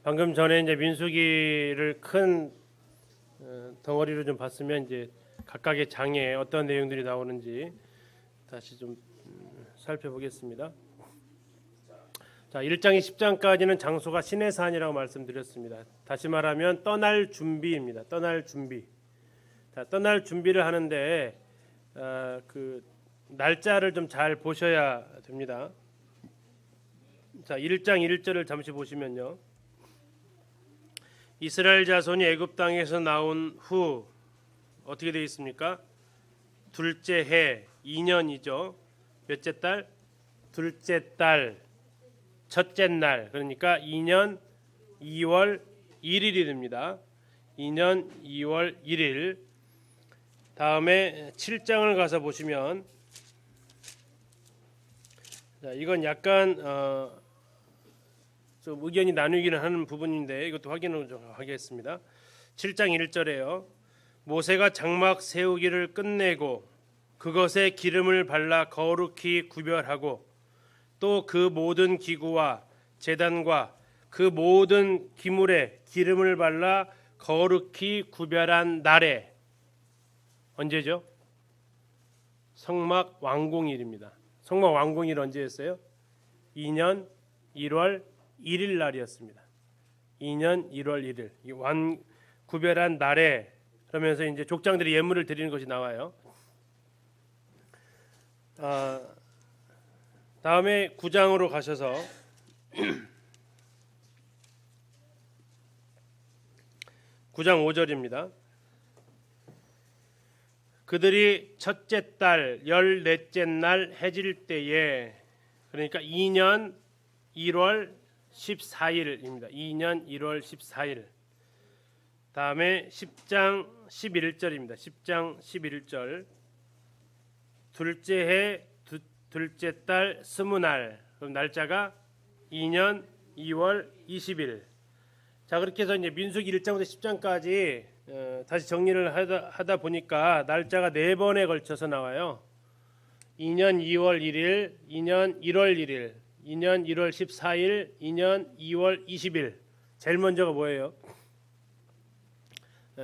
방금 전에 이제 민수기를 큰 덩어리로 좀 봤으면 이제 각각의 장에 어떤 내용들이 나오는지 다시 좀 살펴보겠습니다. 자, 1장에 10장까지는 장소가 시내산이라고 말씀드렸습니다. 다시 말하면 떠날 준비입니다. 떠날 준비. 자, 떠날 준비를 하는데 그 날짜를 좀 잘 보셔야 됩니다. 자, 1장 1절을 잠시 보시면요. 이스라엘 자손이 애굽 땅에서 나온 후 어떻게 되어 있습니까? 둘째 해 2년이죠. 몇째 달? 둘째 달 첫째 날, 그러니까 2년 2월 1일이 됩니다. 2년 2월 1일. 다음에 7장을 가서 보시면, 자, 이건 약간 좀 의견이 나누기는 하는 부분인데 이것도 확인을 좀 하겠습니다. 7장 1절에요. 모세가 장막 세우기를 끝내고 그것에 기름을 발라 거룩히 구별하고 또 그 모든 기구와 제단과 그 모든 기물에 기름을 발라 거룩히 구별한 날에, 언제죠? 성막 완공일입니다. 성막 완공일 언제였어요? 2년 1월 1일 날이었습니다. 2년 1월 1일. 이 구별한 날에, 그러면서 이제 족장들이 예물을 드리는 것이 나와요. 다음에 9장으로 가셔서 9장 5절입니다. 그들이 첫째 달 14째 날 해질 때에, 그러니까 2년 1월 14일입니다. 2년 1월 14일. 다음에 10장 11절입니다. 10장 11절. 둘째 해 둘째 달 20날. 그럼 날짜가 2년 2월 20일. 자, 그렇게 해서 이제 민수기 1장부터 10장까지 다시 정리를 하다 보니까 날짜가 4번에 걸쳐서 나와요. 2년 2월 1일, 2년 1월 1일, 2년 1월 14일, 2년 2월 20일. 제일 먼저가 뭐예요?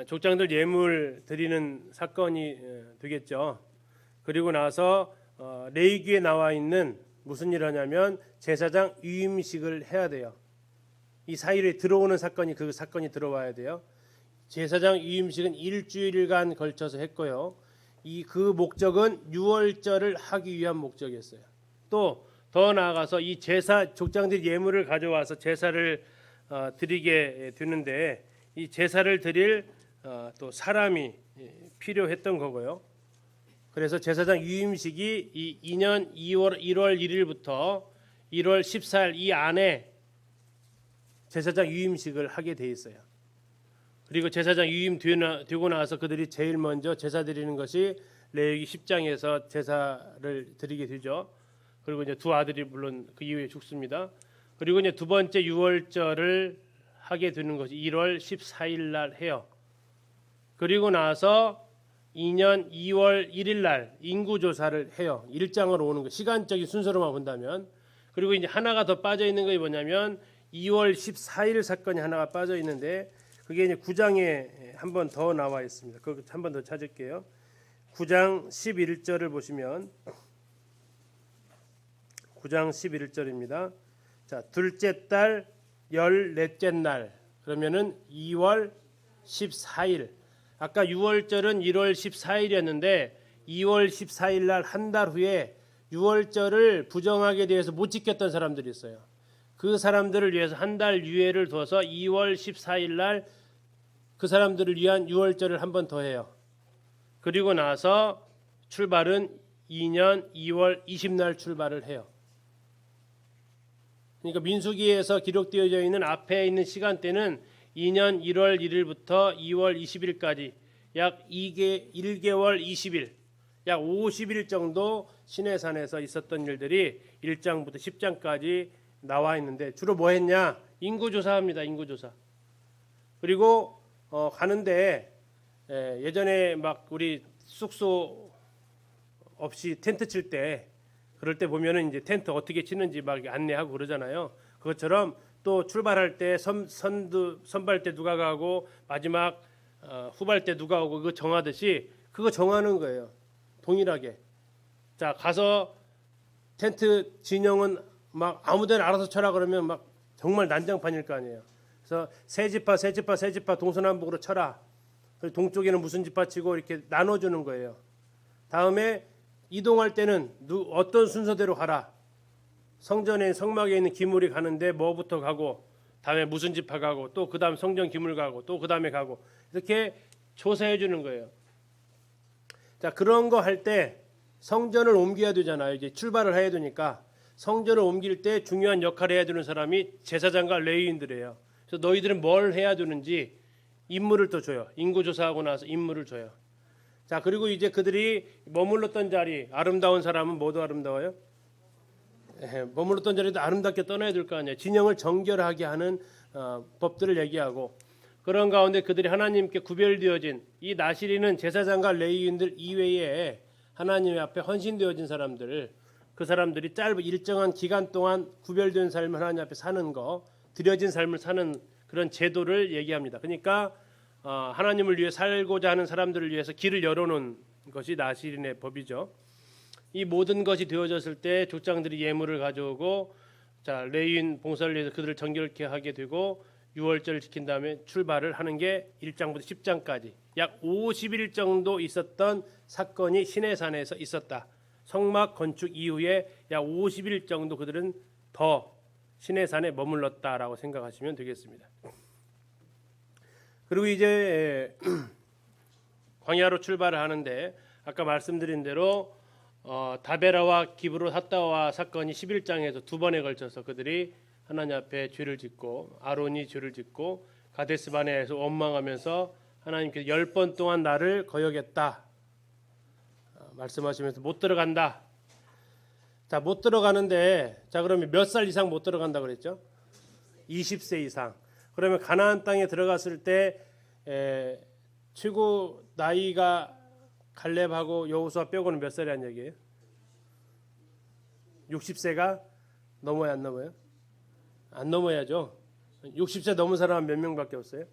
족장들 예물 드리는 사건이 되겠죠. 그리고 나서 레위기에 나와 있는 무슨 일을 하냐면 제사장 위임식을 해야 돼요. 이 사이에 들어오는 사건이, 그 사건이 들어와야 돼요. 제사장 위임식은 일주일간 걸쳐서 했고요. 그 목적은 유월절을 하기 위한 목적이었어요. 또 더 나아가서 이 제사, 족장들이 예물을 가져와서 제사를 드리게 되는데 이 제사를 드릴 또 사람이 필요했던 거고요. 그래서 제사장 위임식이 이 2년 1월 1일부터 1월 14일 이 안에 제사장 위임식을 하게 돼 있어요. 그리고 제사장 위임되고 나서 그들이 제일 먼저 제사 드리는 것이 레위기 10장에서 제사를 드리게 되죠. 그리고 이제 두 아들이 물론 그 이후에 죽습니다. 그리고 이제 두 번째 유월절을 하게 되는 것이 1월 14일 날 해요. 그리고 나서 2년 2월 1일 날 인구조사를 해요. 1장으로 오는 거, 시간적인 순서로만 본다면. 그리고 이제 하나가 더 빠져 있는 것이 뭐냐면 2월 14일 사건이 하나가 빠져 있는데 그게 이제 9장에 한 번 더 나와 있습니다. 그거 한 번 더 찾을게요. 9장 11절을 보시면 9장 11절입니다. 자, 둘째 달 14째 날, 그러면은 2월 14일. 아까 6월절은 1월 14일이었는데 2월 14일 날 한 달 후에 6월절을 부정하게 되어서 못 지켰던 사람들이 있어요. 그 사람들을 위해서 한 달 유예를 둬서 2월 14일 날 그 사람들을 위한 6월절을 한 번 더 해요. 그리고 나서 출발은 2년 2월 20날 출발을 해요. 그러니까 민수기에서 기록되어져 있는 앞에 있는 시간대는 2년 1월 1일부터 2월 20일까지 약 1개월 20일, 약 50일 정도 시내산에서 있었던 일들이 1장부터 10장까지 나와 있는데 주로 뭐 했냐? 인구조사합니다. 인구조사. 그리고 가는데 예전에 막 우리 숙소 없이 텐트 칠 때 그럴 때 보면은 이제 텐트 어떻게 치는지 막 안내하고 그러잖아요. 그것처럼 또 출발할 때 선발 때 누가 가고 마지막 후발 때 누가 오고 그거 정하듯이 그거 정하는 거예요. 동일하게. 자, 가서 텐트 진영은 막 아무데나 알아서 쳐라 그러면 막 정말 난장판일 거 아니에요. 그래서 세 지파 동서남북으로 쳐라. 동쪽에는 무슨 지파 치고 이렇게 나눠주는 거예요. 다음에 이동할 때는 어떤 순서대로 가라. 성전에 성막에 있는 기물이 가는데 뭐부터 가고 다음에 무슨 지파 가고 또 그다음 성전 기물 가고 또 그다음에 가고 이렇게 조사해 주는 거예요. 자, 그런 거 할 때 성전을 옮겨야 되잖아요. 이제 출발을 해야 되니까 성전을 옮길 때 중요한 역할을 해야 되는 사람이 제사장과 레위인들이에요. 그래서 너희들은 뭘 해야 되는지 임무를 또 줘요. 인구 조사하고 나서 임무를 줘요. 자, 그리고 이제 그들이 머물렀던 자리, 아름다운 사람은 모두 아름다워요. 머물렀던 자리도 아름답게 떠나야 될 거 아니에요. 진영을 정결하게 하는 법들을 얘기하고 그런 가운데 그들이 하나님께 구별되어진 이 나시리는 제사장과 레위인들 이외에 하나님 앞에 헌신되어진 사람들, 그 사람들이 짧은 일정한 기간 동안 구별된 삶을 하나님 앞에 사는 거, 드려진 삶을 사는 그런 제도를 얘기합니다. 그러니까 하나님을 위해 살고자 하는 사람들을 위해서 길을 열어놓은 것이 나시린의 법이죠. 이 모든 것이 되어졌을 때 족장들이 예물을 가져오고 자, 레위인 봉사를 위해서 그들을 정결케 하게 되고 유월절을 지킨 다음에 출발을 하는 게 1장부터 10장까지 약 50일 정도 있었던 사건이 시내산에서 있었다. 성막 건축 이후에 약 50일 정도 그들은 더 시내산에 머물렀다라고 생각하시면 되겠습니다. 그리고 이제 광야로 출발을 하는데 아까 말씀드린 대로 다베라와 기브롯 핫다와 사건이 11장에서 두 번에 걸쳐서 그들이 하나님 앞에 죄를 짓고 아론이 죄를 짓고 가데스 바네아에서 원망하면서 하나님께서 10번 동안 나를 거역했다 말씀하시면서 못 들어간다. 자, 못 들어가는데 자, 그러면 몇 살 이상 못 들어간다 그랬죠? 20세 이상. 그러면 가나안 땅에 들어갔을 때 최고 나이가 갈렙하고 여호수아 빼고는 몇 살이란 얘기예요? 60세가 넘어야 안 넘어요? 안 넘어야죠. 60세 넘은 사람은 몇 명밖에 없어요?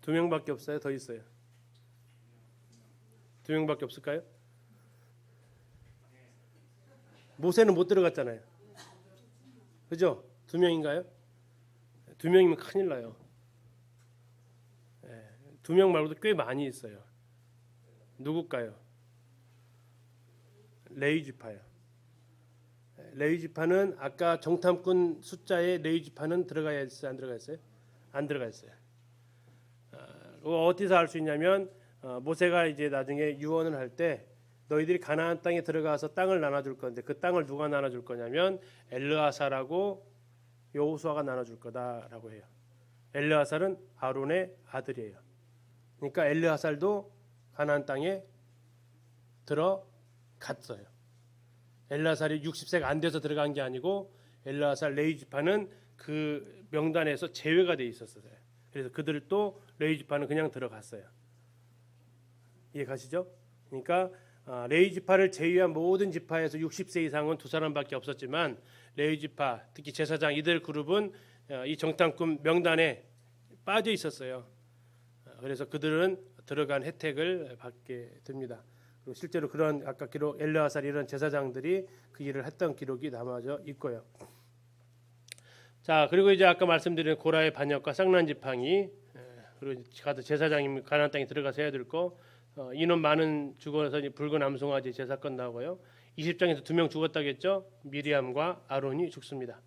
2명밖에 없어요? 더 있어요? 2명밖에 없을까요? 모세는 못 들어갔잖아요. 그죠? 2명인가요? 2명이면 큰일 나요. 2명 말고도 꽤 많이 있어요. 누굴까요? 레위 지파요. 레위 지파는 아까 정탐꾼 숫자에 레위 지파는 들어가야 했어요? 안 들어갔어요? 안 들어갔어요. 어디서 알 수 있냐면 모세가 이제 나중에 유언을 할 때 너희들이 가나안 땅에 들어가서 땅을 나눠줄 건데 그 땅을 누가 나눠줄 거냐면 엘르아살하고 여호수아가 나눠줄 거다라고 해요. 엘르아살은 아론의 아들이에요. 그러니까 엘르아살도 가나안 땅에 들어갔어요. 엘르아살이 60세가 안 돼서 들어간 게 아니고 엘르아살 레위 지파는 그 명단에서 제외가 돼 있었어요. 그래서 그들도 레위 지파는 그냥 들어갔어요. 이해 가시죠? 그러니까 레위 지파를 제외한 모든 지파에서 60세 이상은 두 사람밖에 없었지만 레위 지파, 특히 제사장 이들 그룹은 이 정탐꾼 명단에 빠져 있었어요. 그래서 그들은 들어간 혜택을 받게 됩니다. 그리고 실제로 그런 아까 기록 엘르아살 이런 제사장들이 그 일을 했던 기록이 남아져 있고요. 자, 그리고 이제 아까 말씀드린 고라의 반역과 쌍난 지팡이 그리고 가도 제사장이 가나안 땅에 들어가서 해야 될 거 인원 많은 죽어서 붉은 암송아지 제사건 나오고요. 20장에서 2명 죽었다겠죠. 미리암과 아론이 죽습니다.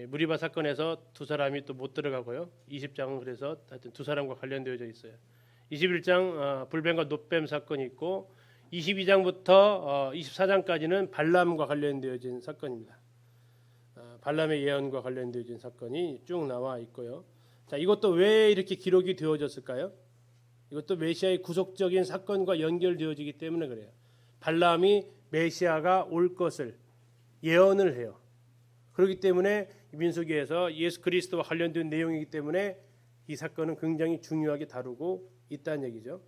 무리바 사건에서 두 사람이 또 못 들어가고요. 20장은 그래서 하여튼 두 사람과 관련되어져 있어요. 21장 불뱀과 놋뱀 사건이 있고 22장부터 24장까지는 발람과 관련되어진 사건입니다. 발람의 예언과 관련되어진 사건이 쭉 나와 있고요. 자, 이것도 왜 이렇게 기록이 되어졌을까요? 이것도 메시아의 구속적인 사건과 연결되어지기 때문에 그래요. 발람이 메시아가 올 것을 예언을 해요. 그렇기 때문에 민수기에서 예수 그리스도와 관련된 내용이기 때문에 이 사건은 굉장히 중요하게 다루고 있다는 얘기죠.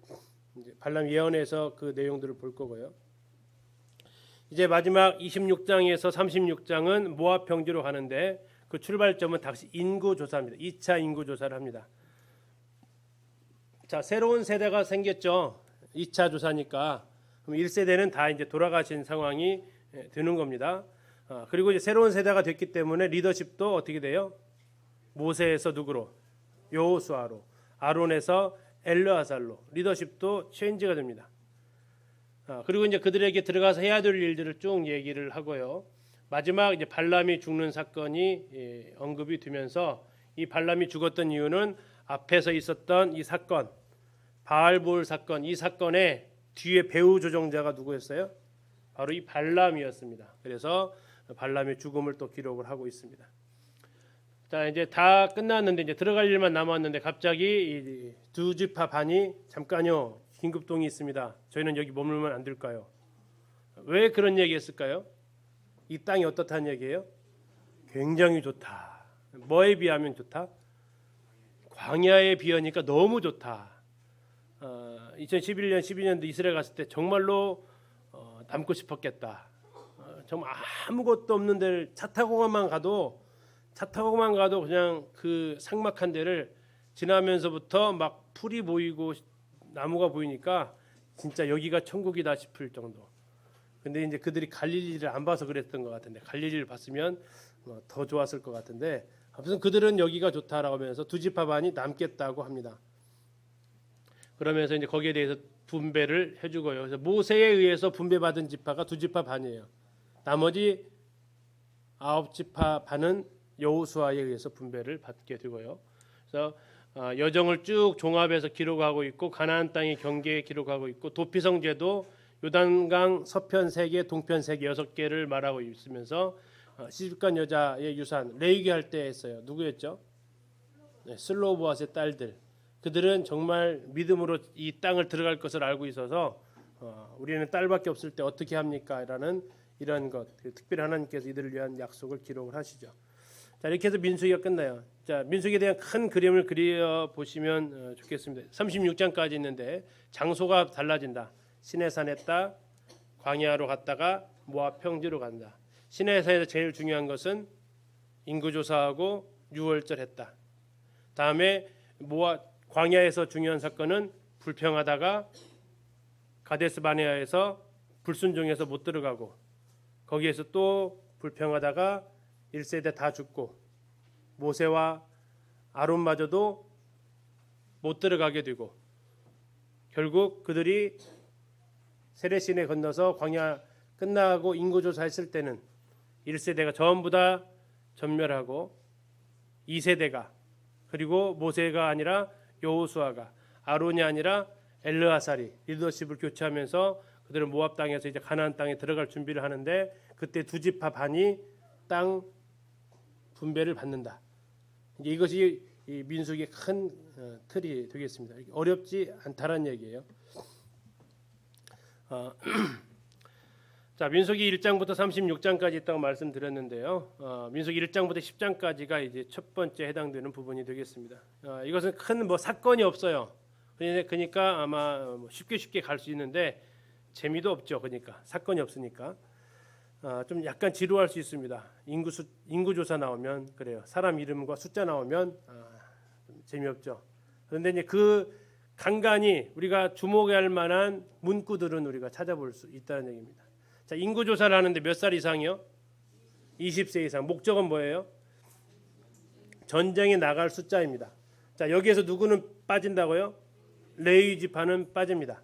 이제 발람 예언에서 그 내용들을 볼 거고요. 이제 마지막 26장에서 36장은 모압 평지로 가는데 그 출발점은 다시 인구 조사입니다. 2차 인구 조사를 합니다. 자, 새로운 세대가 생겼죠. 2차 조사니까. 그럼 1세대는 다 이제 돌아가신 상황이 되는 겁니다. 그리고 이제 새로운 세대가 됐기 때문에 리더십도 어떻게 돼요? 모세에서 누구로? 여호수아로, 아론에서 엘르아살로 리더십도 체인지가 됩니다. 그리고 이제 그들에게 들어가서 해야 될 일들을 쭉 얘기를 하고요. 마지막 이제 발람이 죽는 사건이 언급이 되면서 이 발람이 죽었던 이유는 앞에서 있었던 이 사건, 바알볼 사건, 이 사건의 뒤에 배후 조종자가 누구였어요? 바로 이 발람이었습니다. 그래서 발람의 죽음을 또 기록을 하고 있습니다. 자, 이제 다 끝났는데 이제 들어갈 일만 남았는데 갑자기 이 두 지파 반이 잠깐요, 긴급동이 있습니다. 저희는 여기 머물면 안 될까요? 왜 그런 얘기했을까요? 이 땅이 어떻다는 얘기예요? 굉장히 좋다. 뭐에 비하면 좋다? 광야에 비하니까 너무 좋다. 2011년, 12년도 이스라엘 갔을 때 정말로 남고 싶었겠다. 정말 아무것도 없는 데를 차 타고만 가도 그냥 그 삭막한 데를 지나면서부터 막 풀이 보이고 나무가 보이니까 진짜 여기가 천국이다 싶을 정도. 근데 이제 그들이 갈릴리를 안 봐서 그랬던 것 같은데, 갈릴리를 봤으면 더 좋았을 것 같은데, 아무튼 그들은 여기가 좋다라고 하면서 두 지파 반이 남겠다고 합니다. 그러면서 이제 거기에 대해서 분배를 해주고요. 그래서 모세에 의해서 분배받은 지파가 두 지파 반이에요. 나머지 9지파 반은 여호수아에 의해서 분배를 받게 되고요. 그래서 여정을 쭉 종합해서 기록하고 있고, 가나안 땅의 경계에 기록하고 있고, 도피성제도 요단강 서편 3개, 동편 3개, 6개를 말하고 있으면서 시집간 여자의 유산 레위기 할 때 했어요. 누구였죠? 네, 슬로보앗의 딸들. 그들은 정말 믿음으로 이 땅을 들어갈 것을 알고 있어서 우리는 딸밖에 없을 때 어떻게 합니까? 라는 이런 것, 특별히 하나님께서 이들을 위한 약속을 기록을 하시죠. 자, 이렇게 해서 민수기가 끝나요. 자, 민수기에 대한 큰 그림을 그려 보시면 좋겠습니다. 36장까지 있는데 장소가 달라진다. 시내산에 있다, 광야로 갔다가 모압 평지로 간다. 시내산에서 제일 중요한 것은 인구조사하고 유월절 했다. 다음에 모압 광야에서 중요한 사건은 불평하다가 가데스 바네아에서 불순종해서 못 들어가고, 거기에서 또 불평하다가 1세대 다 죽고, 모세와 아론마저도 못 들어가게 되고, 결국 그들이 세례시내 건너서 광야 끝나고 인구조사했을 때는 1세대가 전부 다 전멸하고, 2세대가, 그리고 모세가 아니라 여호수아가, 아론이 아니라 엘르아살이 리더십을 교체하면서 그들은 모압 땅에서 이제 가나안 땅에 들어갈 준비를 하는데, 그때 두 지파 반이 땅 분배를 받는다. 이제 이것이 이 민수기의 큰 틀이 되겠습니다. 어렵지 않다라는 얘기예요. 자, 민수기 1장부터 36장까지 있다고 말씀드렸는데요. 민수기 1장부터 10장까지가 이제 첫 번째 해당되는 부분이 되겠습니다. 이것은 큰 뭐 사건이 없어요. 그러니까 아마 쉽게 갈 수 있는데 재미도 없죠. 그러니까 사건이 없으니까 좀 약간 지루할 수 있습니다. 인구조사 나오면 그래요. 사람 이름과 숫자 나오면 좀 재미없죠. 그런데 이제 그 간간히 우리가 주목할 만한 문구들은 우리가 찾아볼 수 있다는 얘기입니다. 자, 인구조사를 하는데 몇 살 이상이요? 20세 이상. 목적은 뭐예요? 전쟁에 나갈 숫자입니다. 자, 여기에서 누구는 빠진다고요? 레위 지파는 빠집니다.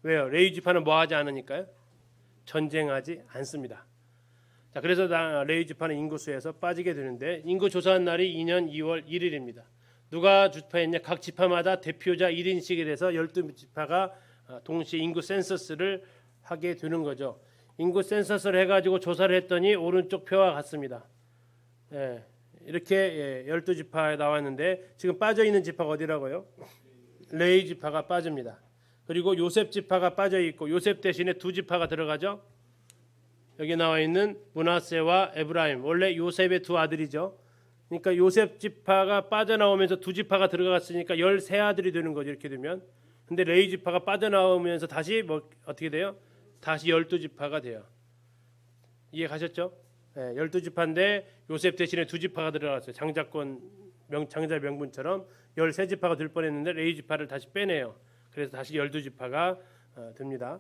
왜요? 레위 지파는 뭐 하지 않으니까요? 전쟁하지 않습니다. 자, 그래서 레위 지파는 인구수에서 빠지게 되는데, 인구 조사한 날이 2년 2월 1일입니다. 누가 주파했냐? 각 지파마다 대표자 1인씩에 대해서 12지파가 동시에 인구 센서스를 하게 되는 거죠. 인구 센서스를 해가지고 조사를 했더니 오른쪽 표와 같습니다. 이렇게 12지파에 나왔는데, 지금 빠져있는 지파가 어디라고요? 레위 지파가 빠집니다. 그리고 요셉 지파가 빠져 있고, 요셉 대신에 두 지파가 들어가죠. 여기 나와 있는 므낫세와 에브라임, 원래 요셉의 두 아들이죠. 그러니까 요셉 지파가 빠져나오면서 두 지파가 들어갔으니까 13아들이 되는 거죠. 이렇게 되면. 근데 레위 지파가 빠져나오면서 다시 어떻게 돼요? 다시 12지파가 돼요. 이해 가셨죠? 12지파인데 요셉 대신에 2지파가 들어갔어요. 장자 명분처럼 13지파가 될 뻔했는데 레위지파를 다시 빼내요. 그래서 다시 12지파가 됩니다.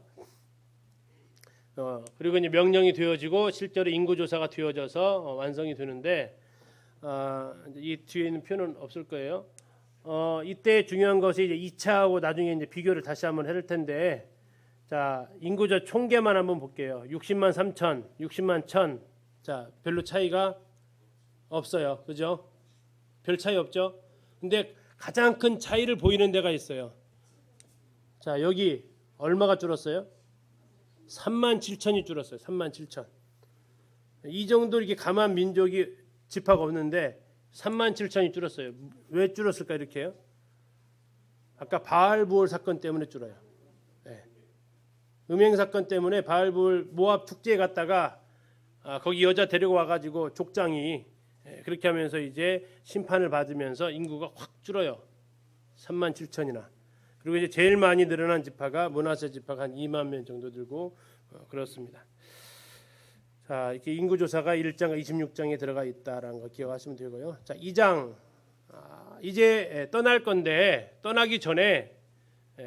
그리고 이제 명령이 되어지고 실제로 인구조사가 되어져서 완성이 되는데 이 뒤에 있는 표는 없을 거예요. 이때 중요한 것이 이제 2차하고 나중에 이제 비교를 다시 한번 해볼 텐데, 자 인구조 총계만 한번 볼게요. 60만 3천, 60만 1천. 자 별로 차이가 없어요, 그죠? 별 차이 없죠? 근데 가장 큰 차이를 보이는 데가 있어요. 자 여기 얼마가 줄었어요? 3만 7천이 줄었어요. 3만 7천. 이 정도 이렇게 가만 민족이 지파가 없는데 3만 7천이 줄었어요. 왜 줄었을까 이렇게요? 아까 바알부올 사건 때문에 줄어요. 네. 음행 사건 때문에 바알부올 모압 축제에 갔다가 거기 여자 데리고 와가지고 족장이 그렇게 하면서 이제 심판을 받으면서 인구가 확 줄어요. 3만 7천이나. 그리고 이제 제일 많이 늘어난 지파가 므낫세 지파가 한 2만 명 정도 들고 그렇습니다. 자 이렇게 인구 조사가 1장 26장에 들어가 있다라는 거 기억하시면 되고요. 자 2장 이제 떠날 건데 떠나기 전에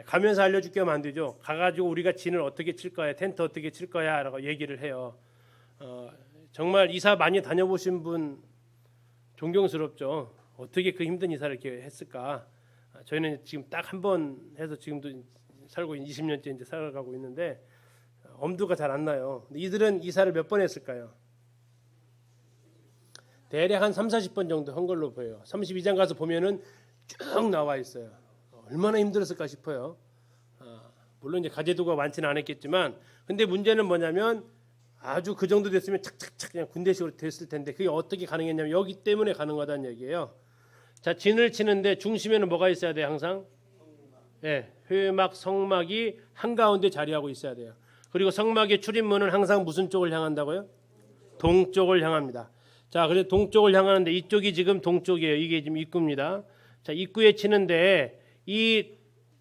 가면서 알려줄게 하면 안 되죠. 가가지고 우리가 진을 어떻게 칠 거야, 텐트 어떻게 칠 거야라고 얘기를 해요. 정말 이사 많이 다녀보신 분 존경스럽죠. 어떻게 그 힘든 이사를 이렇게 했을까? 저희는 지금 딱 한 번 해서 지금도 살고 20년째 이제 살아가고 있는데 엄두가 잘 안 나요. 근데 이들은 이사를 몇 번 했을까요? 대략 한 3, 40번 정도 한 걸로 보여요. 32장 가서 보면은 쭉 나와 있어요. 얼마나 힘들었을까 싶어요. 물론 이제 가제도가 많지는 않았겠지만, 근데 문제는 뭐냐면 아주 그 정도 됐으면 착착착 그냥 군대식으로 됐을 텐데 그게 어떻게 가능했냐면 여기 때문에 가능하다는 얘기예요. 자 진을 치는데 중심에는 뭐가 있어야 돼요? 항상 회막 성막이 한가운데 자리하고 있어야 돼요. 그리고 성막의 출입문은 항상 무슨 쪽을 향한다고요? 동쪽을 향합니다. 자 그래서 동쪽을 향하는데 이쪽이 지금 동쪽이에요. 이게 지금 입구입니다. 자 입구에 치는데 이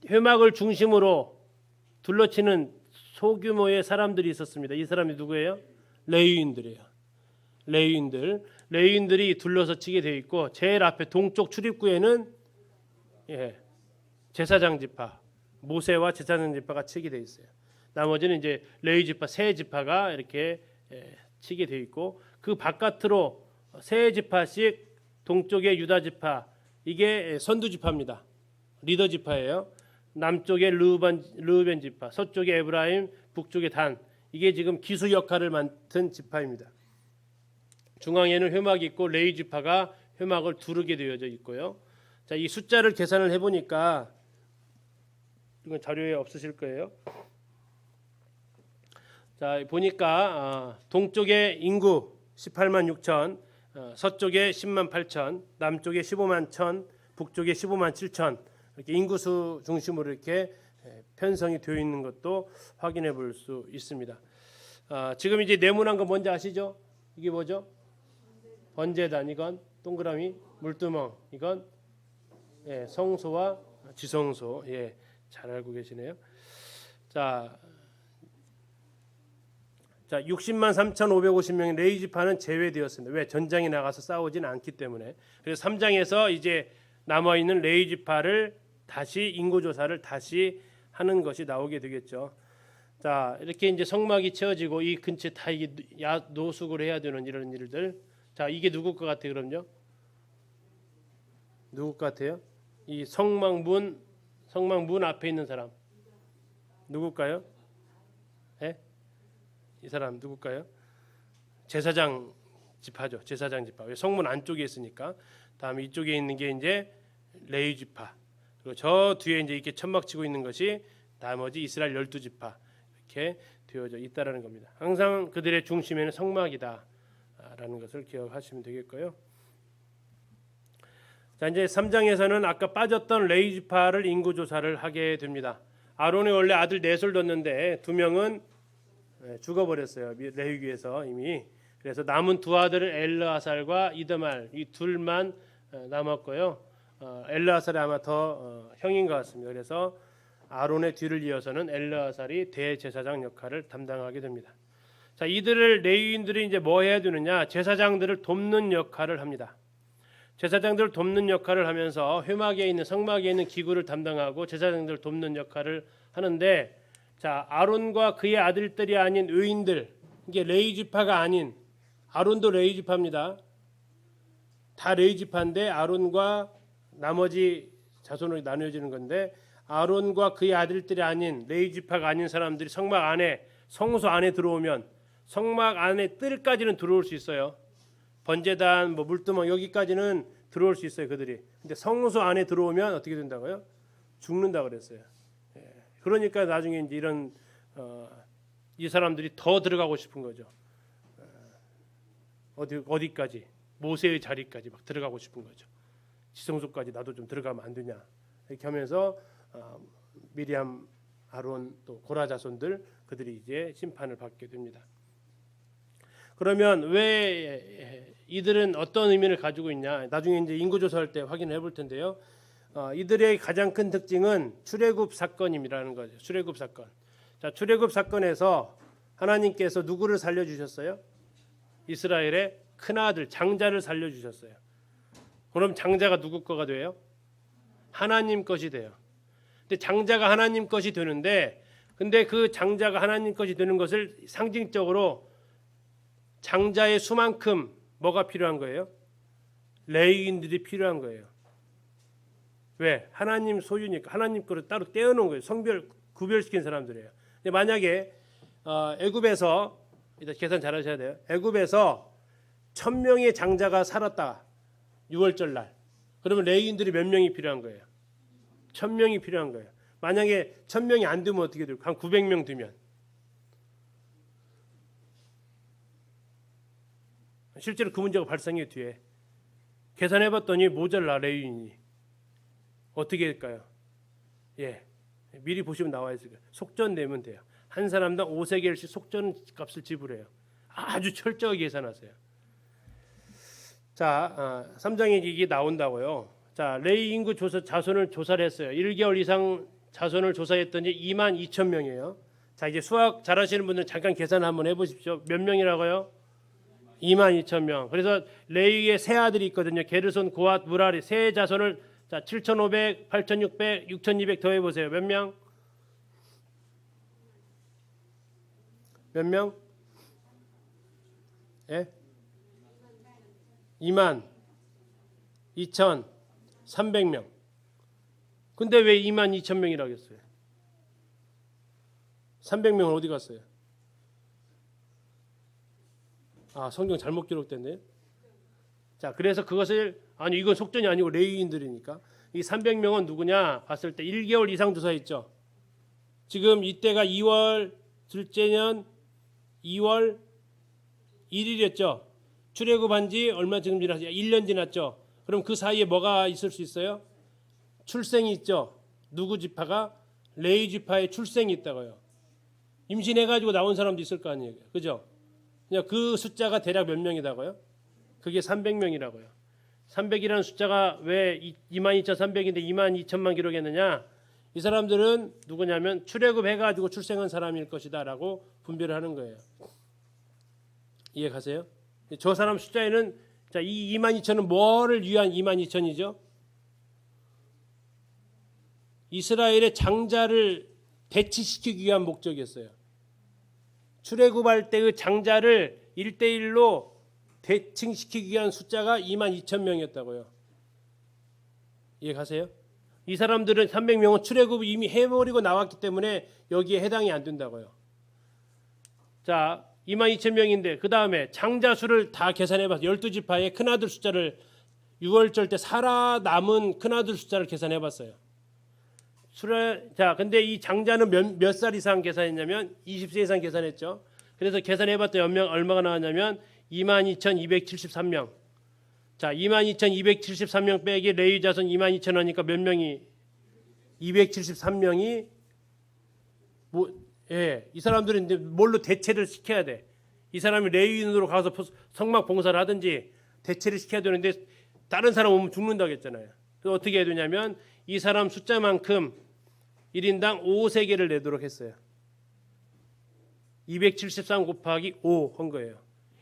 회막을 중심으로 둘러치는 소규모의 사람들이 있었습니다. 이 사람이 누구예요? 레위인들이에요. 레위인들이 둘러서 치게 되어 있고 제일 앞에 동쪽 출입구에는 제사장 지파 모세와 제사장 지파가 치게 되어 있어요. 나머지는 이제 레위 지파 세 지파가 이렇게 치게 되어 있고 그 바깥으로 세 지파씩 동쪽에 유다 지파 이게 선두 지파입니다. 리더 지파예요. 남쪽에 르우벤 지파, 서쪽에 에브라임, 북쪽에 단 이게 지금 기수 역할을 맡은 지파입니다. 중앙에는 회막이 있고 레위 지파가 회막을 두르게 되어져 있고요. 자, 이 숫자를 계산을 해보니까 이건 자료에 없으실 거예요. 자, 보니까 동쪽에 인구 18만 6천, 서쪽에 10만 8천, 남쪽에 15만 1천, 북쪽에 15만 7천 이렇게 인구수 중심으로 이렇게 편성이 되어 있는 것도 확인해 볼 수 있습니다. 지금 이제 네모난 거 뭔지 아시죠? 이게 뭐죠? 번제단. 이건 동그라미 물두멍. 이건 성소와 지성소. 잘 알고 계시네요. 자 60만 3,550명의 레위 지파는 제외되었습니다. 왜? 전장에 나가서 싸우지는 않기 때문에. 그래서 3장에서 이제 남아 있는 레위 지파를 다시 인구 조사를 다시 하는 것이 나오게 되겠죠. 자 이렇게 이제 성막이 채워지고 이 근처에 다 이게 노숙을 해야 되는 이런 일들. 자 이게 누구 것 같아요? 그럼요? 누구 것 같아요? 이 성막문 앞에 있는 사람 누굴까요? 이 사람 누굴까요? 제사장 지파죠. 제사장 지파. 왜? 성문 안쪽에 있으니까. 다음 이쪽에 있는 게 이제 레위 지파. 그리고 저 뒤에 이제 이렇게 천막 치고 있는 것이 나머지 이스라엘 12지파 이렇게 되어져 있다라는 겁니다. 항상 그들의 중심에는 성막이다라는 것을 기억하시면 되겠고요. 자 이제 3장에서는 아까 빠졌던 레위 지파를 인구 조사를 하게 됩니다. 아론이 원래 아들 넷을 뒀는데 2명은 죽어버렸어요. 레위기에서 이미. 그래서 남은 두 아들은 엘르아살과 이드말 이 둘만 남았고요. 엘르아살이 아마 더 형인 것 같습니다. 그래서 아론의 뒤를 이어서는 엘르아살이 대제사장 역할을 담당하게 됩니다. 자, 이들을 레위인들이 이제 뭐 해야 되느냐? 제사장들을 돕는 역할을 합니다. 제사장들을 돕는 역할을 하면서 회막에 있는 성막에 있는 기구를 담당하고 제사장들을 돕는 역할을 하는데, 자, 아론과 그의 아들들이 아닌 의인들, 이게 레위 지파가 아닌, 아론도 레위 지파입니다. 다 레위 지파인데 아론과 나머지 자손으로 나누어지는 건데, 아론과 그의 아들들이 아닌 레위 지파가 아닌 사람들이 성막 안에, 성소 안에 들어오면 성막 안에 뜰까지는 들어올 수 있어요. 번제단, 뭐 물두멍 여기까지는 들어올 수 있어요, 그들이. 근데 성소 안에 들어오면 어떻게 된다고요? 죽는다 그랬어요. 그러니까 나중에 이제 이런 이 사람들이 더 들어가고 싶은 거죠. 어디까지? 모세의 자리까지 막 들어가고 싶은 거죠. 지성소까지 나도 좀 들어가면 안 되냐? 이렇게 하면서 미리암, 아론 또 고라 자손들 그들이 이제 심판을 받게 됩니다. 그러면 왜 이들은 어떤 의미를 가지고 있냐? 나중에 이제 인구 조사할 때 확인을 해볼 텐데요. 이들의 가장 큰 특징은 출애굽 사건이라는 거죠. 출애굽 사건. 자, 출애굽 사건에서 하나님께서 누구를 살려주셨어요? 이스라엘의 큰 아들 장자를 살려주셨어요. 그럼 장자가 누구 거가 돼요? 하나님 것이 돼요. 근데 장자가 하나님 것이 되는데, 근데 그 장자가 하나님 것이 되는 것을 상징적으로 장자의 수만큼 뭐가 필요한 거예요? 레위인들이 필요한 거예요. 왜? 하나님 소유니까. 하나님 거를 따로 떼어놓은 거예요. 성별 구별시킨 사람들이에요. 근데 만약에 애굽에서, 일단 계산 잘하셔야 돼요. 애굽에서 1000명의 장자가 살았다. 6월절 날. 그러면 레위인들이 몇 명이 필요한 거예요? 1000명이 필요한 거예요. 만약에 1000명이 안 되면 어떻게 돼요? 한 900명 되면. 실제로 그 문제가 발생해 뒤에 계산해봤더니 모자라 레위인이. 어떻게 할까요? 예, 미리 보시면 나와 있어요. 속전 내면 돼요. 한 사람당 5세겔씩 속전 값을 지불해요. 아주 철저하게 계산하세요. 자, 3장에 이게 나온다고요. 자, 레위 인구 자손을 조사를 했어요. 1개월 이상 자손을 조사했더니 22,000명이에요. 자, 이제 수학 잘하시는 분들 잠깐 계산 한번 해보십시오. 몇 명이라고요? 22,000명. 그래서 레위의 세 아들이 있거든요. 게르손, 고앗, 무라리 세 자손을, 자, 7,500, 8,600, 6,200 더해 보세요. 몇 명? 몇 명? 예? 22,300명. 근데 왜 22,000명이라고 했어요? 300명은 어디 갔어요? 아, 성경 잘못 기록됐네요. 자, 그래서 그것을, 아니 이건 속전이 아니고 레위인들이니까 이 300명은 누구냐 봤을 때 1개월 이상 조사했죠. 지금 이때가 2월 둘째 년 2월 1일이었죠. 출애굽한 지 얼마 지금 지났죠? 1년 지났죠. 그럼 그 사이에 뭐가 있을 수 있어요? 출생이 있죠. 누구 지파가? 레위 지파의 출생이 있다고요. 임신해가지고 나온 사람도 있을 거 아니에요. 그죠? 그 숫자가 대략 몇 명이라고요? 그게 300명이라고요. 300이라는 숫자가 왜 22,300인데 22,000만 기록했느냐? 이 사람들은 누구냐면 출애굽해가지고 출생한 사람일 것이다 라고 분별을 하는 거예요. 이해 가세요? 저 사람 숫자에는, 자, 이 22,000은 뭐를 위한 22,000이죠? 이스라엘의 장자를 대치시키기 위한 목적이었어요. 출애굽할 때의 장자를 1대1로 대칭시키기 위한 숫자가 22,000명이었다고요. 이해 가세요? 이 사람들은 300명은 출애굽을 이미 해버리고 나왔기 때문에 여기에 해당이 안 된다고요. 자, 22,000명인데 그 다음에 장자 수를 다 계산해봐서 12지파의 큰아들 숫자를 6월절 때 살아남은 큰아들 숫자를 계산해봤어요. 자, 근데 이 장자는 몇 살 이상 계산했냐면 20세 이상 계산했죠. 그래서 계산해봤더니 얼마가 나왔냐면 22,273명. 자, 22,273명 빼기 레위 자손 22,000하니까 몇 명이? 273명이 예, 이 사람들은 이제 뭘로 대체를 시켜야 돼. 이 사람이 레위인으로 가서 성막 봉사를 하든지 대체를 시켜야 되는데 다른 사람 오면 죽는다고 했잖아요. 그래서 어떻게 해야 되냐면 이 사람 숫자만큼 1인당 5세겔을 내도록 했어요. 273 곱하기 5 한 거예요.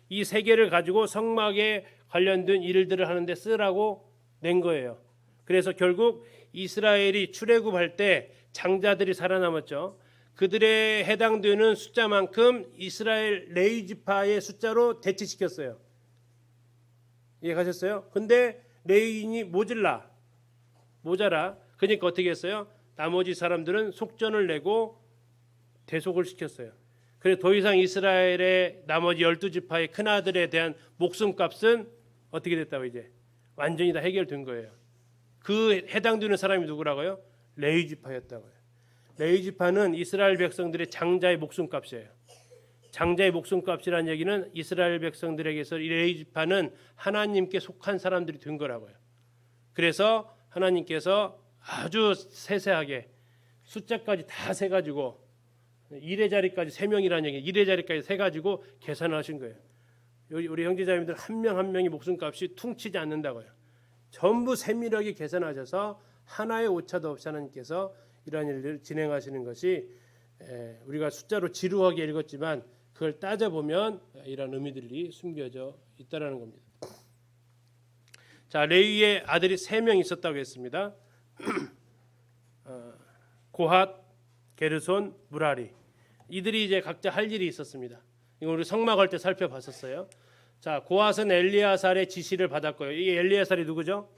이 세 개를 가지고 성막에 관련된 일들을 하는데 쓰라고 낸 거예요. 그래서 결국 이스라엘이 출애굽할 때 장자들이 살아남았죠. 그들에 해당되는 숫자만큼 이스라엘 레위 지파의 숫자로 대치시켰어요. 이해가셨어요? 근데 레위인이 모자라. 그러니까 어떻게 했어요? 나머지 사람들은 속전을 내고 대속을 시켰어요. 그래서 더 이상 이스라엘의 나머지 12지파의 큰아들에 대한 목숨값은 어떻게 됐다고 이제 완전히 다 해결된 거예요. 그 해당되는 사람이 누구라고요? 레위 지파였다고요. 레위 지파는 이스라엘 백성들의 장자의 목숨값이에요. 장자의 목숨값이라는 얘기는 이스라엘 백성들에게서 이 레위 지파는 하나님께 속한 사람들이 된 거라고요. 그래서 하나님께서 아주 세세하게 숫자까지 다 세가지고 1의 자리까지 3명이라는 얘기, 1의 자리까지 세가지고 계산을 하신 거예요. 우리 형제자매들 한 명 한 명의 목숨값이 퉁치지 않는다고요. 전부 세밀하게 계산하셔서 하나의 오차도 없이 하나님께서 이러한 일을 진행하시는 것이 우리가 숫자로 지루하게 읽었지만 그걸 따져보면 이런 의미들이 숨겨져 있다는 겁니다. 자, 레위의 아들이 3명 있었다고 했습니다. 고핫, 게르손, 무라리. 이들이 이제 각자 할 일이 있었습니다. 이거 우리 성막할 때 살펴봤었어요. 자, 고핫은 엘리야살의 지시를 받았고요. 이 엘리야살이 누구죠?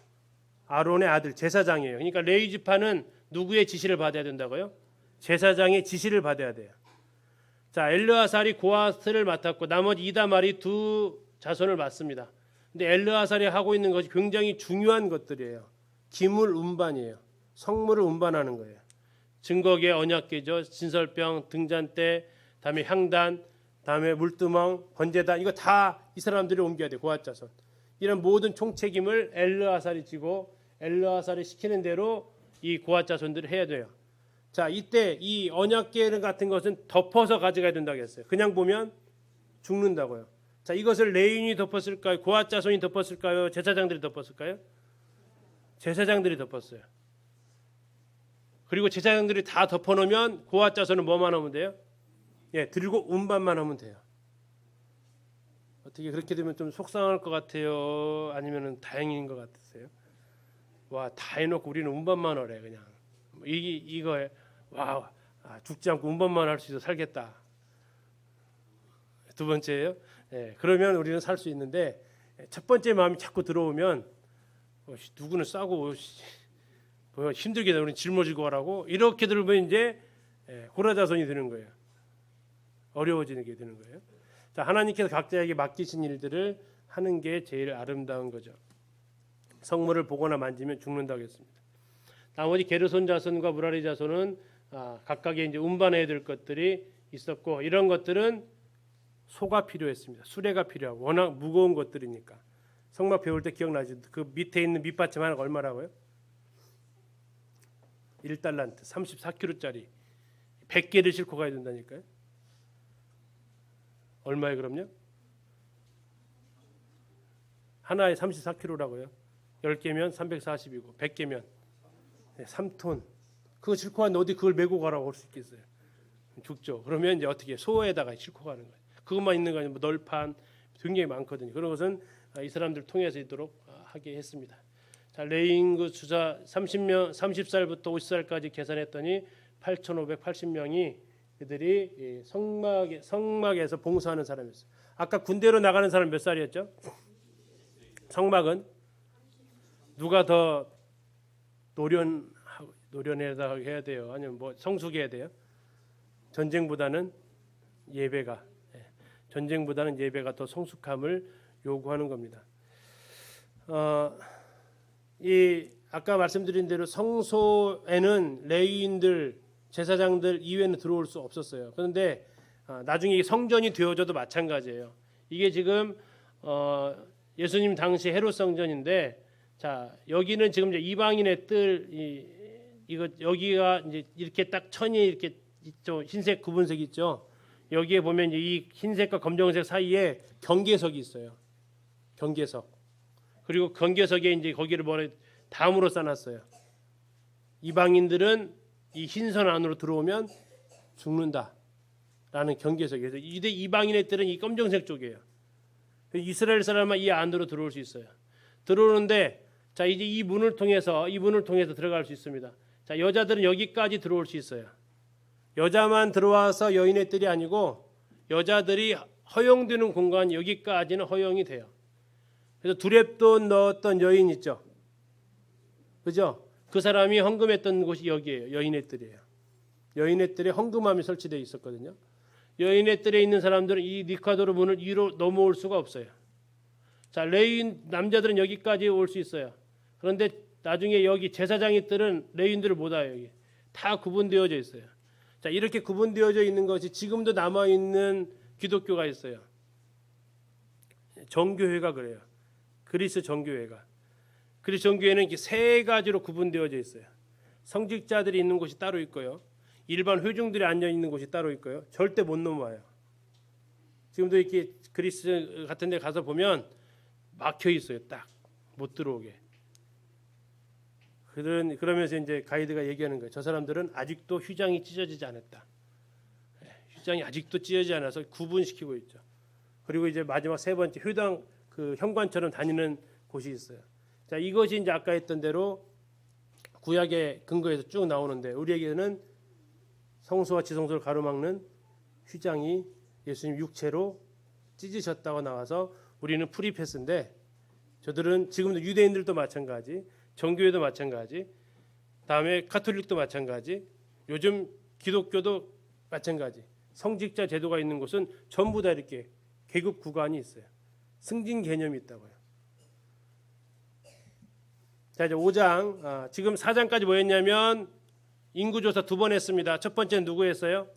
아론의 아들, 제사장이에요. 그러니까 레위 지파는 누구의 지시를 받아야 된다고요? 제사장의 지시를 받아야 돼요. 자, 엘르아살이 고핫을 맡았고 나머지 이다말이 두 자손을 맡습니다. 근데 엘르아살이 하고 있는 것이 굉장히 중요한 것들이에요. 기물 운반이에요. 성물을 운반하는 거예요. 증거계, 언약계죠. 진설병, 등잔대, 다음에 향단, 다음에 물두멍, 번제단, 이거 다 이 사람들이 옮겨야 돼요. 고핫 자손. 이런 모든 총책임을 엘르아살이 지고 엘르아살이 시키는 대로 이 고핫 자손들이 해야 돼요. 자, 이때 이 언약계 같은 것은 덮어서 가져가야 된다고 했어요. 그냥 보면 죽는다고요. 자, 이것을 레위인이 덮었을까요? 고핫 자손이 덮었을까요? 제사장들이 덮었을까요? 제사장들이 덮었어요. 그리고 제사장들이 다 덮어놓으면 고핫 자손은 뭐만 하면 돼요? 들고 운반만 하면 돼요. 어떻게 그렇게 되면 좀 속상할 것 같아요? 아니면 다행인 것 같으세요? 와, 다 해놓고 우리는 운반만 하래 그냥. 이거에 와, 죽지 않고 운반만 할 수 있어 살겠다. 두 번째예요. 그러면 우리는 살 수 있는데 첫 번째 마음이 자꾸 들어오면 누구는 싸고 힘들게 우리는 짊어지고 하라고 이렇게 들으면 이제 고라자손이 되는 거예요. 어려워지는 게 되는 거예요. 자, 하나님께서 각자에게 맡기신 일들을 하는 게 제일 아름다운 거죠. 성물을 보거나 만지면 죽는다고 했습니다. 나머지 게르손 자손과 무라리 자손은 각각의 이제 운반해야 될 것들이 있었고 이런 것들은 소가 필요했습니다. 수레가 필요하고 워낙 무거운 것들이니까. 성막 배울 때 기억나죠? 그 밑에 있는 밑받침 하나가 얼마라고요? 1달란트 34kg짜리 100개를 싣고 가야 된다니까요. 얼마에 그럼요? 하나에 34kg라고요. 10개면 340이고 100개면 3톤. 그거 싣고 가는데 어디 그걸 메고 가라고 할 수 있겠어요? 죽죠. 그러면 이제 어떻게 소에다가 싣고 가는 거예요. 그것만 있는 거 아니면 뭐 널판 굉장히 많거든요. 그런 것은 이 사람들 통해서 있도록 하게 했습니다. 자, 레위인 그 수자 30살부터 50살까지 계산했더니 8,580명이 그들이 성막에서 봉사하는 사람이었어요. 아까 군대로 나가는 사람 몇 살이었죠? 성막은 누가 더 노련하다 해야 돼요? 아니면 뭐 성숙해야 돼요? 전쟁보다는 예배가 더 성숙함을 요구하는 겁니다. 이 아까 말씀드린 대로 성소에는 레위인들, 제사장들 이외에는 들어올 수 없었어요. 그런데 나중에 성전이 되어져도 마찬가지예요. 이게 지금 예수님 당시 헤롯 성전인데, 자, 여기는 지금 이제 이방인의 뜰 이거 여기가 이제 이렇게 딱 천이 이렇게 있죠. 흰색 구분색 있죠. 여기에 보면 이제 이 흰색과 검정색 사이에 경계석이 있어요. 경계석. 그리고 경계석에 이제 거기를 담으로 쌓아놨어요. 이방인들은 이 흰선 안으로 들어오면 죽는다라는 경계석에서 이방인의 뜰은 이 검정색 쪽이에요. 이스라엘 사람만 이 안으로 들어올 수 있어요. 들어오는데 자 이제 이 문을 통해서 들어갈 수 있습니다. 자 여자들은 여기까지 들어올 수 있어요. 여자만 들어와서 여인의 뜰이 아니고 여자들이 허용되는 공간 여기까지는 허용이 돼요. 그래서 두렙돈 넣었던 여인 있죠. 그죠? 그 사람이 헌금했던 곳이 여기예요. 여인의 뜰이에요. 여인의 뜰에 헌금함이 설치되어 있었거든요. 여인의 뜰에 있는 사람들은 이 니카도르 문을 위로 넘어올 수가 없어요. 자, 레위인 남자들은 여기까지 올 수 있어요. 그런데 나중에 여기 제사장의 뜰은 레위인들을 못 와요. 여기 다 구분되어져 있어요. 자, 이렇게 구분되어져 있는 것이 지금도 남아 있는 기독교가 있어요. 정교회가 그래요. 그리스 정교회가. 그리스 정교회는 이렇게 세 가지로 구분되어져 있어요. 성직자들이 있는 곳이 따로 있고요. 일반 회중들이 앉아 있는 곳이 따로 있고요. 절대 못 넘어와요. 지금도 이렇게 그리스 같은 데 가서 보면 막혀 있어요. 딱 못 들어오게. 그러면서 이제 가이드가 얘기하는 거예요. 저 사람들은 아직도 휘장이 찢어지지 않았다. 휘장이 아직도 찢어지지 않아서 구분시키고 있죠. 그리고 이제 마지막 세 번째 회당 그 현관처럼 다니는 곳이 있어요. 자, 이것이 이제 아까 했던 대로 구약의 근거에서 쭉 나오는데 우리에게는 성소와 지성소를 가로막는 휘장이 예수님 육체로 찢으셨다고 나와서 우리는 프리패스인데 저들은 지금도 유대인들도 마찬가지, 정교회도 마찬가지, 다음에 카톨릭도 마찬가지, 요즘 기독교도 마찬가지. 성직자 제도가 있는 곳은 전부 다 이렇게 계급 구간이 있어요. 승진 개념이 있다고요. 자, 이제 5장. 지금 4장까지 뭐였냐면 인구조사 2번 했습니다. 첫 번째는 누구 했어요?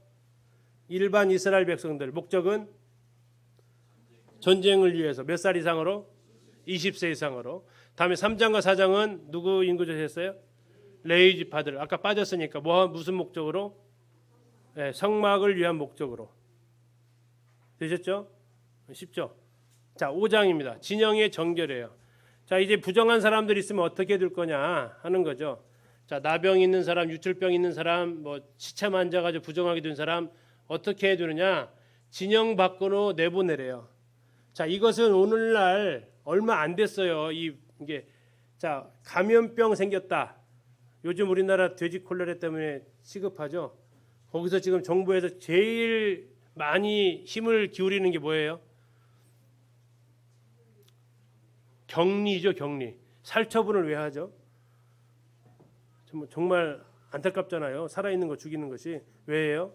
일반 이스라엘 백성들. 목적은 전쟁을 위해서. 몇 살 이상으로? 20세 이상으로. 다음에 3장과 4장은 누구 인구조사 했어요? 레위 지파들. 아까 빠졌으니까 무슨 목적으로? 네, 성막을 위한 목적으로. 되셨죠? 쉽죠? 자, 5장입니다. 진영의 정결이에요. 자, 이제 부정한 사람들 있으면 어떻게 될 거냐 하는 거죠. 자, 나병 있는 사람, 유출병 있는 사람, 뭐 시체 만져가지고 부정하게 된 사람 어떻게 해두느냐? 진영 밖으로 내보내래요. 자, 이것은 오늘날 얼마 안 됐어요. 이게 자, 감염병 생겼다. 요즘 우리나라 돼지 콜레라 때문에 시급하죠. 거기서 지금 정부에서 제일 많이 힘을 기울이는 게 뭐예요? 격리죠, 격리. 살처분을 왜 하죠? 정말 안타깝잖아요. 살아있는 거 죽이는 것이. 왜예요?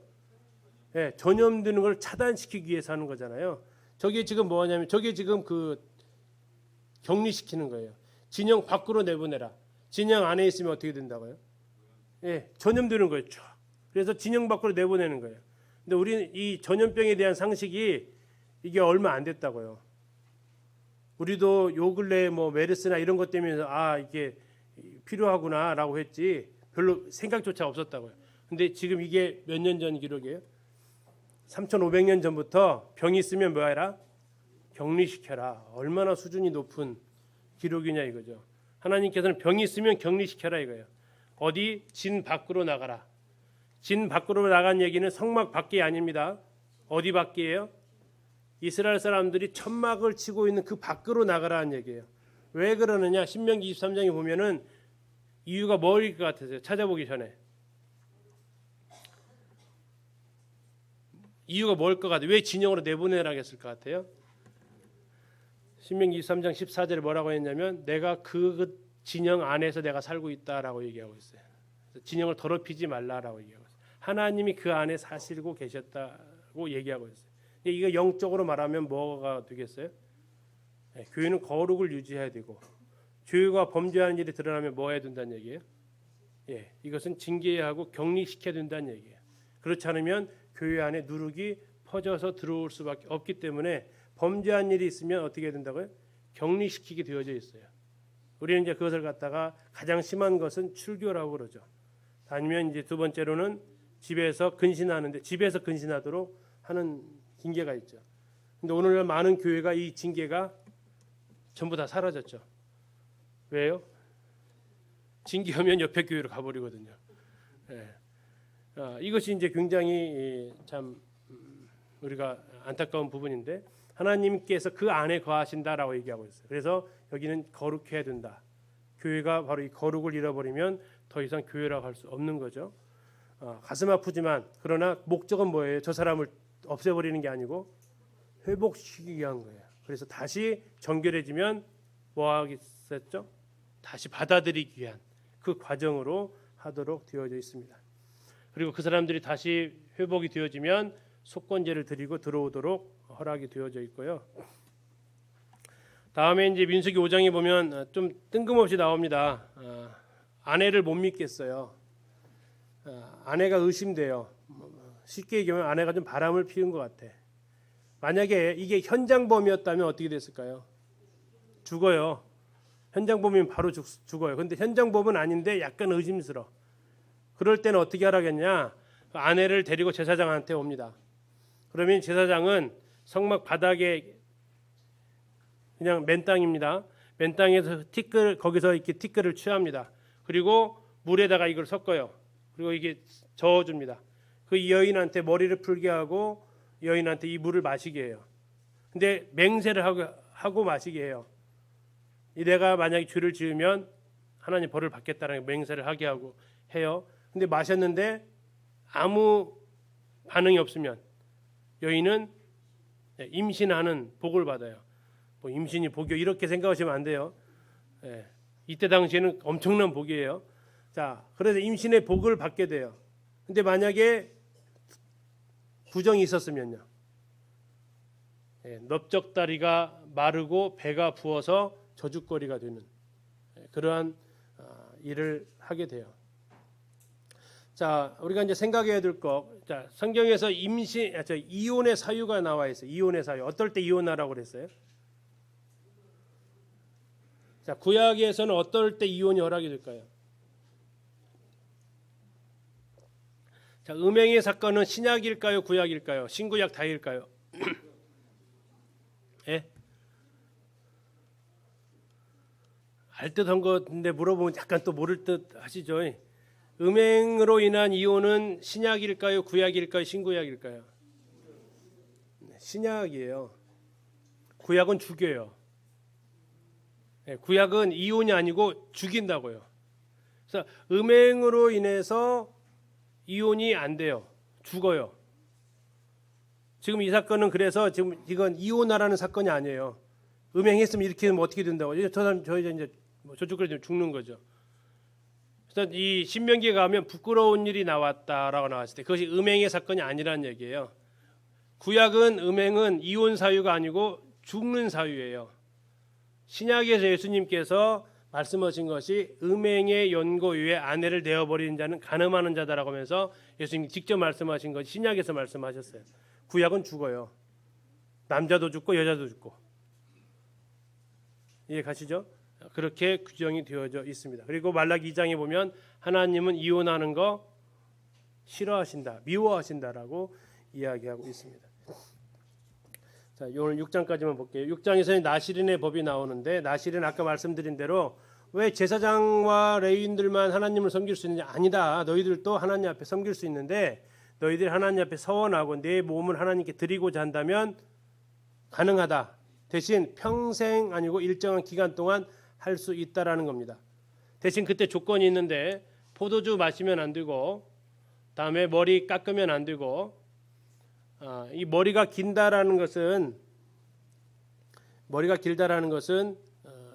네, 전염되는 걸 차단시키기 위해서 하는 거잖아요. 저게 지금 뭐냐면 저게 지금 그 격리시키는 거예요. 진영 밖으로 내보내라. 진영 안에 있으면 어떻게 된다고요? 예, 전염되는 거예요. 그래서 진영 밖으로 내보내는 거예요. 근데 우리는 이 전염병에 대한 상식이 이게 얼마 안 됐다고요. 우리도 요 근래 뭐 메르스나 이런 것 때문에 이게 필요하구나라고 했지 별로 생각조차 없었다고요. 근데 지금 이게 몇 년 전 기록이에요? 3,500년 전부터 병이 있으면 뭐 해라? 격리시켜라. 얼마나 수준이 높은 기록이냐 이거죠. 하나님께서는 병이 있으면 격리시켜라 이거예요. 어디? 진 밖으로 나가라. 진 밖으로 나간 얘기는 성막 밖이 아닙니다. 어디 밖이에요? 이스라엘 사람들이 천막을 치고 있는 그 밖으로 나가라는 얘기예요. 왜 그러느냐? 신명기 23장에 보면은 이유가 뭐일 것 같으세요? 찾아보기 전에. 이유가 뭘 것 같아요? 왜 진영으로 내보내라고 했을 것 같아요? 신명기 23장 14절에 뭐라고 했냐면 내가 그 진영 안에서 내가 살고 있다라고 얘기하고 있어요. 진영을 더럽히지 말라라고 얘기하고 있어요. 하나님이 그 안에 사시고 계셨다고 얘기하고 있어요. 이거 영적으로 말하면 뭐가 되겠어요? 네, 교회는 거룩을 유지해야 되고 죄가 범죄하는 일이 드러나면 뭐 해야 된다는 얘기예요? 예, 이것은 징계해야 하고 격리시켜야 된다는 얘기예요. 그렇지 않으면 교회 안에 누룩이 퍼져서 들어올 수밖에 없기 때문에 범죄한 일이 있으면 어떻게 해야 된다고요? 격리시키게 되어져 있어요. 우리는 이제 그것을 갖다가 가장 심한 것은 출교라고 그러죠. 아니면 이제 두 번째로는 집에서 근신하는데 집에서 근신하도록 하는 징계가 있죠. 근데 오늘날 많은 교회가 이 징계가 전부 다 사라졌죠. 왜요? 징계하면 옆에 교회로 가버리거든요. 예. 이것이 이제 굉장히 참 우리가 안타까운 부분인데 하나님께서 그 안에 거하신다라고 얘기하고 있어요. 그래서 여기는 거룩해야 된다. 교회가 바로 이 거룩을 잃어버리면 더 이상 교회라고 할 수 없는 거죠. 가슴 아프지만 그러나 목적은 뭐예요? 저 사람을 없애버리는 게 아니고 회복시키기 위한 거예요. 그래서 다시 정결해지면 뭐 하겠었죠? 다시 받아들이기 위한 그 과정으로 하도록 되어져 있습니다. 그리고 그 사람들이 다시 회복이 되어지면 속건제를 드리고 들어오도록 허락이 되어져 있고요. 다음에 이제 민수기 5장에 보면 좀 뜬금없이 나옵니다. 아내를 못 믿겠어요. 아내가 의심돼요. 쉽게 얘기하면 아내가 좀 바람을 피운 것 같아. 만약에 이게 현장범이었다면 어떻게 됐을까요? 죽어요. 현장범이면 바로 죽어요. 근데 현장범은 아닌데 약간 의심스러워. 그럴 때는 어떻게 하라겠냐? 아내를 데리고 제사장한테 옵니다. 그러면 제사장은 성막 바닥에 그냥 맨땅입니다. 맨땅에서 거기서 이렇게 티끌을 취합니다. 그리고 물에다가 이걸 섞어요. 그리고 이게 저어줍니다. 그 여인한테 머리를 풀게 하고 여인한테 이 물을 마시게 해요. 근데 맹세를 하고 마시게 해요. 내가 만약에 죄를 지으면 하나님 벌을 받겠다는 맹세를 하게 하고 해요. 근데 마셨는데 아무 반응이 없으면 여인은 임신하는 복을 받아요. 뭐 임신이 복이요 이렇게 생각하시면 안 돼요. 이때 당시에는 엄청난 복이에요. 자, 그래서 임신의 복을 받게 돼요. 근데 만약에 부정이 있었으면요. 넓적다리가 마르고 배가 부어서 저주거리가 되는 그러한 일을 하게 돼요. 자, 우리가 이제 생각해야 될 거. 자, 성경에서 이혼의 사유가 나와 있어요. 이혼의 사유. 어떨 때 이혼하라고 그랬어요? 자, 구약에서는 어떨 때 이혼이 허락이 될까요? 자, 음행의 사건은 신약일까요, 구약일까요? 신구약 다일까요? 예? 알 듯한 건데 물어보면 약간 또 모를 듯 하시죠. 음행으로 인한 이혼은 신약일까요, 구약일까요, 신구약일까요? 신약이에요. 구약은 죽여요. 구약은 이혼이 아니고 죽인다고요. 그래서 음행으로 인해서 이혼이 안 돼요. 죽어요. 지금 이 사건은 그래서 지금 이건 이혼하라는 사건이 아니에요. 음행했으면 이렇게 하면 어떻게 된다고? 저 사람 이제 저쪽으로 죽는 거죠. 그래서 이 신명기에 가면 부끄러운 일이 나왔다라고 나왔을 때 그것이 음행의 사건이 아니라는 얘기예요. 구약은 음행은 이혼 사유가 아니고 죽는 사유예요. 신약에서 예수님께서 말씀하신 것이 음행의 연고 위에 아내를 내어버리는 자는 간음하는 자다라고 하면서 예수님이 직접 말씀하신 것이 신약에서 말씀하셨어요. 구약은 죽어요. 남자도 죽고 여자도 죽고. 이해 가시죠? 그렇게 규정이 되어져 있습니다. 그리고 말라기 2장에 보면 하나님은 이혼하는 거 싫어하신다, 미워하신다라고 이야기하고 있습니다. 자, 오늘 6장까지만 볼게요. 6장에서는 나시린의 법이 나오는데 나시린 아까 말씀드린 대로 왜 제사장과 레위인들만 하나님을 섬길 수 있느냐? 아니다. 너희들도 하나님 앞에 섬길 수 있는데 너희들이 하나님 앞에 서원하고 내 몸을 하나님께 드리고자 한다면 가능하다. 대신 평생 아니고 일정한 기간 동안 할 수 있다라는 겁니다. 대신 그때 조건이 있는데 포도주 마시면 안 되고 다음에 머리 깎으면 안 되고 이 머리가 길다라는 것은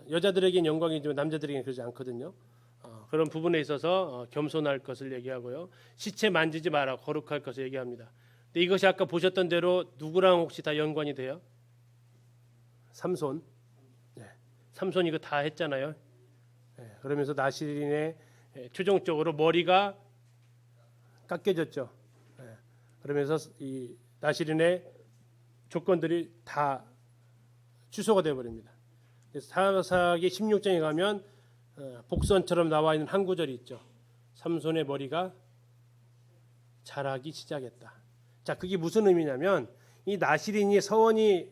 여자들에게는 영광이지만 남자들에게는 그러지 않거든요. 그런 부분에 있어서 겸손할 것을 얘기하고요. 시체 만지지 마라, 거룩할 것을 얘기합니다. 근데 이것이 아까 보셨던 대로 누구랑 혹시 다 연관이 돼요? 삼손. 삼손 이거 다 했잖아요. 그러면서 나시린의 최종적으로 머리가 깎여졌죠. 그러면서 이 나시린의 조건들이 다 취소가 되어버립니다. 사사기 16장에 가면 복선처럼 나와 있는 한 구절이 있죠. 삼손의 머리가 자라기 시작했다. 자, 그게 무슨 의미냐면 이 나시린이 서원이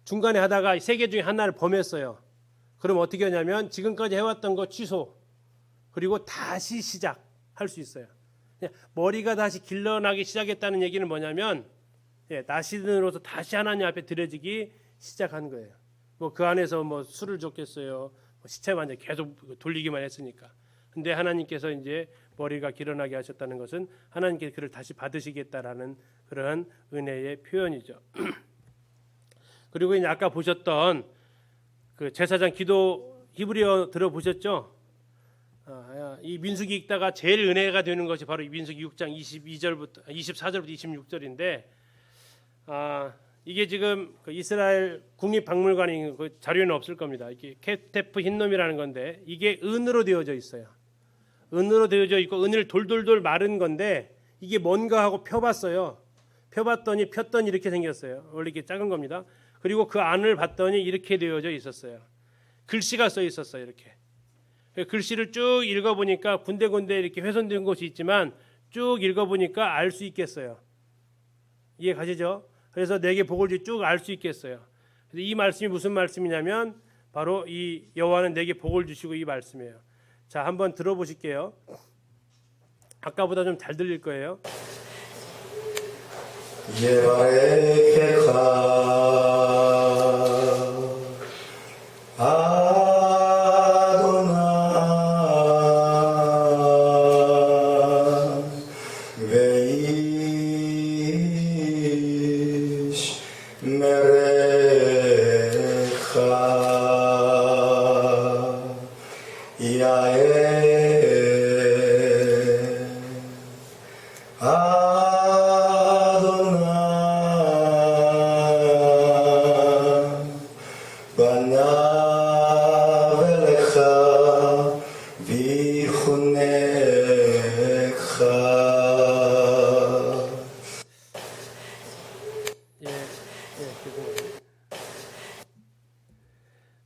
중간에 하다가 세 개 중에 하나를 범했어요. 그럼 어떻게 하냐면 지금까지 해왔던 거 취소, 그리고 다시 시작할 수 있어요. 머리가 다시 길러나기 시작했다는 얘기는 뭐냐면 나시든으로서 다시 하나님 앞에 드려지기 시작한 거예요. 뭐 그 안에서 뭐 술을 줬겠어요. 뭐 시체만 이제 계속 돌리기만 했으니까. 근데 하나님께서 이제 머리가 길어나게 하셨다는 것은 하나님께서 그를 다시 받으시겠다라는 그러한 은혜의 표현이죠. 그리고 이제 아까 보셨던 그 제사장 기도 히브리어 들어보셨죠? 이 민수기 읽다가 제일 은혜가 되는 것이 바로 이 민수기 6장 22절부터 24절부터 26절인데 이게 지금 그 이스라엘 국립박물관이 그 자료는 없을 겁니다. 이게 케테프 흰놈이라는 건데 이게 은으로 되어져 있어요. 은으로 되어져 있고 은을 돌돌돌 마른 건데 이게 뭔가 하고 펴봤어요. 펴봤더니 폈더니 이렇게 생겼어요. 원래 이렇게 작은 겁니다. 그리고 그 안을 봤더니 이렇게 되어져 있었어요. 글씨가 써 있었어요. 이렇게. 글씨를 쭉 읽어보니까 군데군데 이렇게 훼손된 곳이 있지만 쭉 읽어보니까 알 수 있겠어요. 이해 가시죠? 그래서 내게 복을 주 쭉 알 수 있겠어요. 그래서 이 말씀이 무슨 말씀이냐면 바로 이 여호와는 내게 복을 주시고 이 말씀이에요. 자, 한번 들어보실게요. 아까보다 좀 잘 들릴 거예요.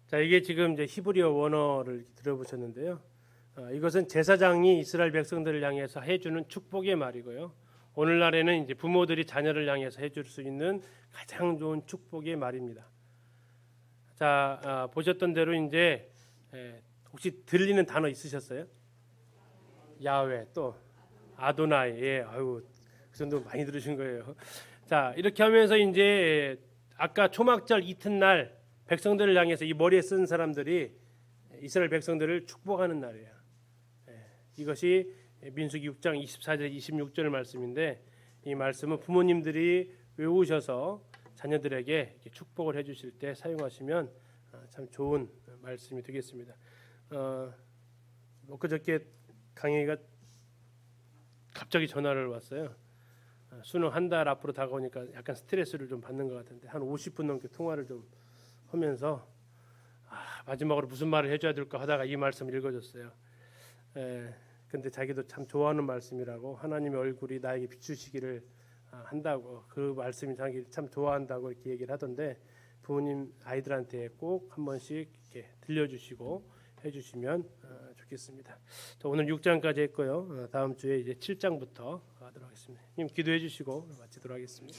자, 이게 지금 이제 히브리어 원어를 들어보셨는데요. 이것은 제사장이 이스라엘 백성들을 향해서 해주는 축복의 말이고요. 오늘날에는 이제 부모들이 자녀를 향해서 해줄 수 있는 가장 좋은 축복의 말입니다. 자, 보셨던 대로 이제 혹시 들리는 단어 있으셨어요? 야훼, 또 아도나이. 아유, 그 정도 많이 들으신 거예요. 자, 이렇게 하면서 이제 아까 초막절 이튿날 백성들을 향해서 이 머리에 쓴 사람들이 이스라엘 백성들을 축복하는 날이에요. 이것이 민수기 6장 24절 26절 말씀인데 이 말씀은 부모님들이 외우셔서 자녀들에게 축복을 해주실 때 사용하시면 참 좋은 말씀이 되겠습니다. 엊그저께 강혜가 갑자기 전화를 왔어요. 수능 한 달 앞으로 다가오니까 약간 스트레스를 좀 받는 것 같은데 한 50분 넘게 통화를 좀 하면서 마지막으로 무슨 말을 해줘야 될까 하다가 이 말씀을 읽어줬어요. 근데 자기도 참 좋아하는 말씀이라고 하나님의 얼굴이 나에게 비추시기를 한다고 그 말씀이 자기 참 좋아한다고 이렇게 얘기를 하던데 부모님 아이들한테 꼭 한 번씩 이렇게 들려주시고 해주시면 좋겠습니다. 자, 오늘 6장까지 했고요. 다음 주에 이제 7장부터 하도록 하겠습니다. 님 기도해 주시고 마치도록 하겠습니다.